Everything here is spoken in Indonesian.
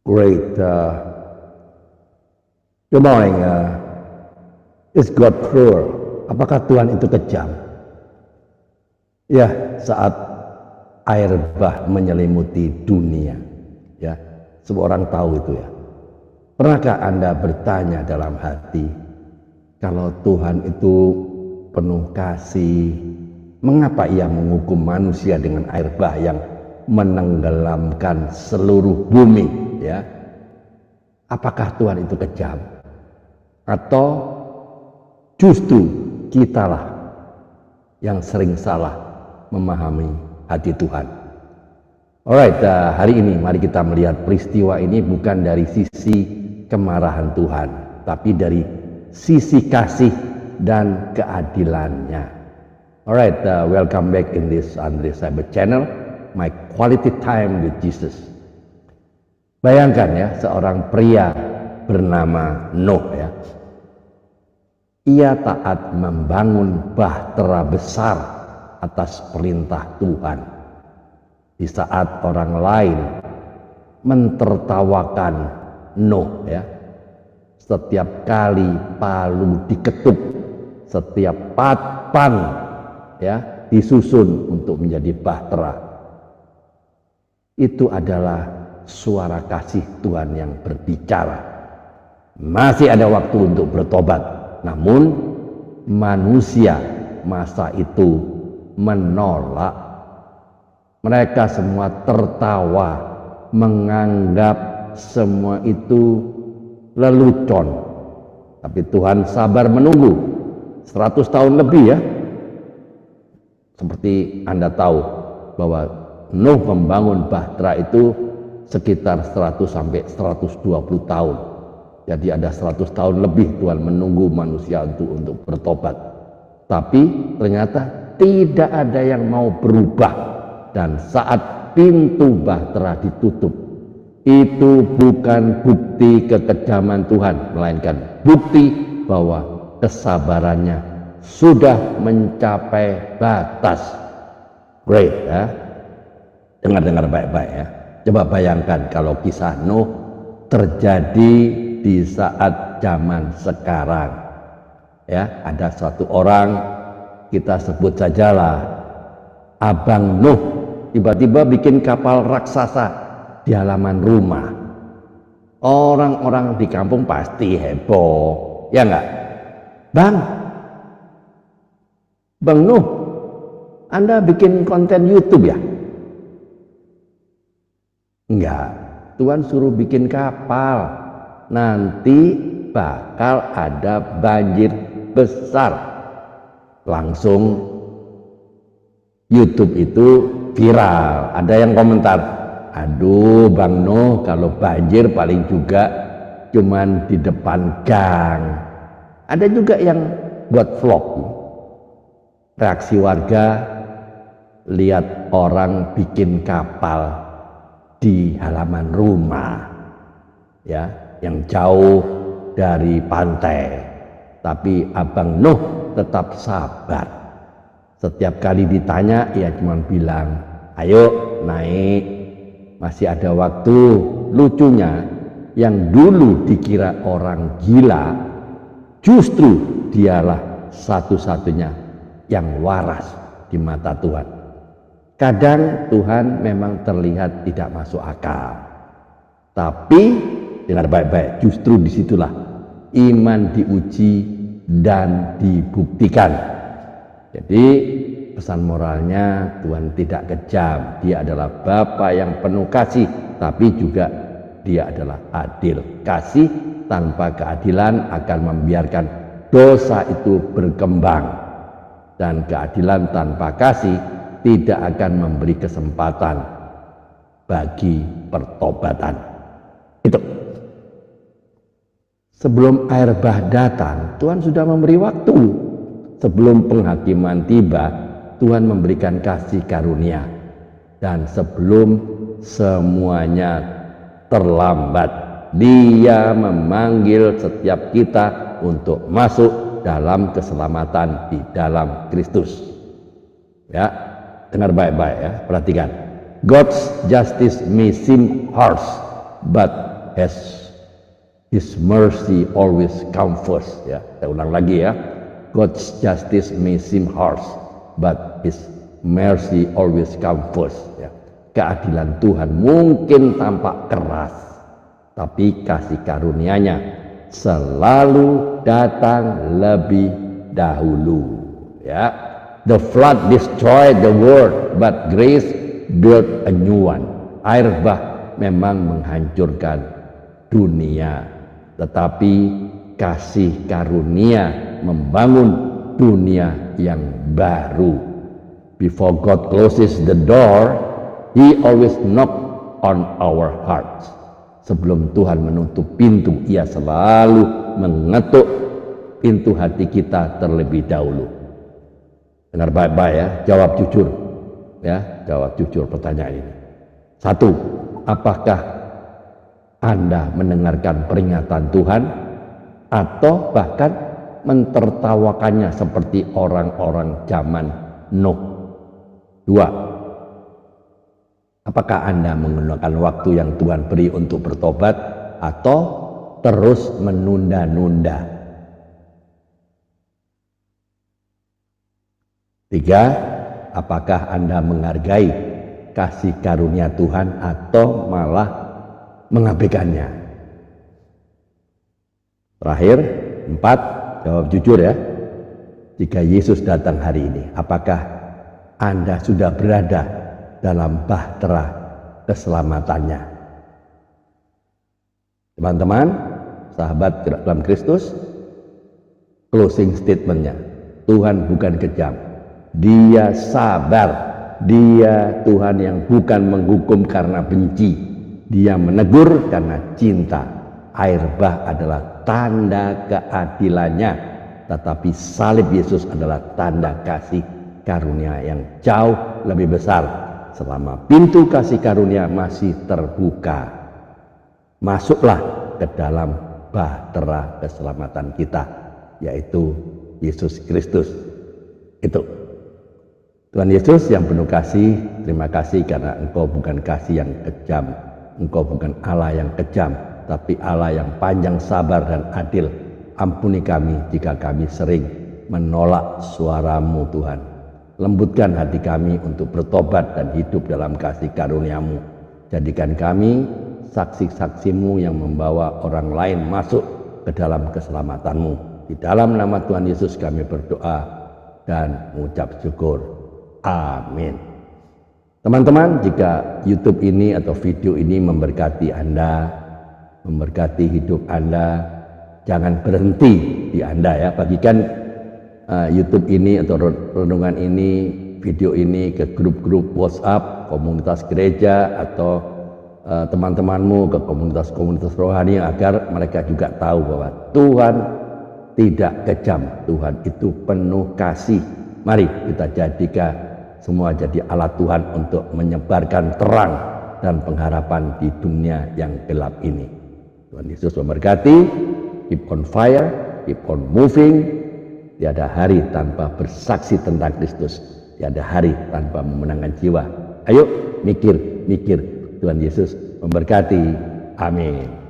Great. Good morning. Is God cruel? Apakah Tuhan itu kejam? Ya, saat air bah menyelimuti dunia, ya, semua orang tahu itu ya. Pernahkah Anda bertanya dalam hati, kalau Tuhan itu penuh kasih, mengapa Ia menghukum manusia dengan air bah yang menenggelamkan seluruh bumi? Ya, apakah Tuhan itu kejam? Atau justru kitalah yang sering salah memahami hati Tuhan? Alright, hari ini mari kita melihat peristiwa ini bukan dari sisi kemarahan Tuhan, tapi dari sisi kasih dan keadilannya. Alright, welcome back in this Andre Cyber channel, my quality time with Jesus. Bayangkan ya, seorang pria bernama Nuh ya. Ia taat membangun bahtera besar atas perintah Tuhan. Di saat orang lain mentertawakan Nuh ya. Setiap kali palu diketuk, setiap papan ya disusun untuk menjadi bahtera. Itu adalah suara kasih Tuhan yang berbicara. Masih ada waktu untuk bertobat, namun manusia masa itu menolak. Mereka semua tertawa, menganggap semua itu lelucon. Tapi Tuhan sabar menunggu 100 tahun lebih ya. Seperti Anda tahu bahwa Nuh membangun bahtera itu sekitar 100 sampai 120 tahun. Jadi ada 100 tahun lebih Tuhan menunggu manusia untuk bertobat. Tapi ternyata tidak ada yang mau berubah. Dan saat pintu bahtera ditutup, itu bukan bukti kekejaman Tuhan, melainkan bukti bahwa kesabarannya sudah mencapai batas. Great ya. Dengar baik-baik ya. Coba bayangkan kalau kisah Nuh terjadi di saat zaman sekarang. Ya, ada suatu orang, kita sebut sajalah Abang Nuh, tiba-tiba bikin kapal raksasa di halaman rumah. Orang-orang di kampung pasti heboh, ya enggak? Bang Nuh, Anda bikin konten YouTube ya? Enggak, Tuhan suruh bikin kapal, nanti bakal ada banjir besar. Langsung YouTube itu viral. Ada yang komentar, aduh Bang Nuh, kalau banjir paling juga cuman di depan gang. Ada juga yang buat vlog. Reaksi warga, lihat orang bikin kapal di halaman rumah ya, yang jauh dari pantai, tapi Abang Nuh tetap sabar. Setiap kali ditanya, ia cuma bilang, ayo naik, masih ada waktu. Lucunya, yang dulu dikira orang gila, justru dialah satu-satunya yang waras di mata Tuhan. Kadang Tuhan memang terlihat tidak masuk akal, tapi dengar baik-baik, justru disitulah iman diuji dan dibuktikan. Jadi pesan moralnya, Tuhan tidak kejam, Dia adalah Bapa yang penuh kasih, tapi juga Dia adalah adil. Kasih tanpa keadilan akan membiarkan dosa itu berkembang, dan keadilan tanpa kasih tidak akan memberi kesempatan bagi pertobatan. Itu. Sebelum air bah datang, Tuhan sudah memberi waktu. Sebelum penghakiman tiba, Tuhan memberikan kasih karunia. Dan sebelum semuanya terlambat, Dia memanggil setiap kita untuk masuk dalam keselamatan di dalam Kristus. Ya, dengar baik-baik ya, perhatikan. God's justice may seem harsh, but has His mercy always come first. Ya, saya ulang lagi ya. God's justice may seem harsh, but His mercy always come first. Ya. Keadilan Tuhan mungkin tampak keras, tapi kasih karunia-Nya selalu datang lebih dahulu. Ya, the flood destroyed the world, but grace built a new one. Air bah memang menghancurkan dunia, tetapi kasih karunia membangun dunia yang baru. Before God closes the door, He always knock on our hearts. Sebelum Tuhan menutup pintu, Ia selalu mengetuk pintu hati kita terlebih dahulu. Dengar baik-baik ya, jawab jujur. Ya, jawab jujur pertanyaan ini. 1. Apakah Anda mendengarkan peringatan Tuhan atau bahkan mentertawakannya seperti orang-orang zaman Nuh? 2. Apakah Anda menggunakan waktu yang Tuhan beri untuk bertobat atau terus menunda-nunda? 3. Apakah Anda menghargai kasih karunia Tuhan atau malah mengabaikannya? Terakhir, 4. Jawab jujur ya. Jika Yesus datang hari ini, apakah Anda sudah berada dalam bahtera keselamatannya? Teman-teman, sahabat dalam Kristus, closing statementnya, Tuhan bukan kejam, Dia sabar, Dia Tuhan yang bukan menghukum karena benci, Dia menegur karena cinta. Air bah adalah tanda keadilannya, tetapi salib Yesus adalah tanda kasih karunia yang jauh lebih besar. Selama pintu kasih karunia masih terbuka, masuklah ke dalam bahtera keselamatan kita, yaitu Yesus Kristus. Itu Tuhan Yesus yang penuh kasih. Terima kasih karena Engkau bukan kasih yang kejam, Engkau bukan Allah yang kejam, tapi Allah yang panjang sabar dan adil. Ampuni kami jika kami sering menolak suara-Mu Tuhan. Lembutkan hati kami untuk bertobat dan hidup dalam kasih karunia-Mu. Jadikan kami saksi-saksi-Mu yang membawa orang lain masuk ke dalam keselamatan-Mu. Di dalam nama Tuhan Yesus kami berdoa dan mengucap syukur. Amin. Teman-teman, jika YouTube ini atau video ini memberkati Anda, memberkati hidup Anda, jangan berhenti di Anda ya. Bagikan YouTube ini atau renungan ini, video ini ke grup-grup WhatsApp, komunitas gereja atau teman-temanmu ke komunitas-komunitas rohani agar mereka juga tahu bahwa Tuhan tidak kejam, Tuhan itu penuh kasih. Mari kita jadikan semua jadi alat Tuhan untuk menyebarkan terang dan pengharapan di dunia yang gelap ini. Tuhan Yesus memberkati. Keep on fire, keep on moving. Tiada hari tanpa bersaksi tentang Kristus. Tiada hari tanpa memenangkan jiwa. Ayo mikir. Tuhan Yesus memberkati. Amin.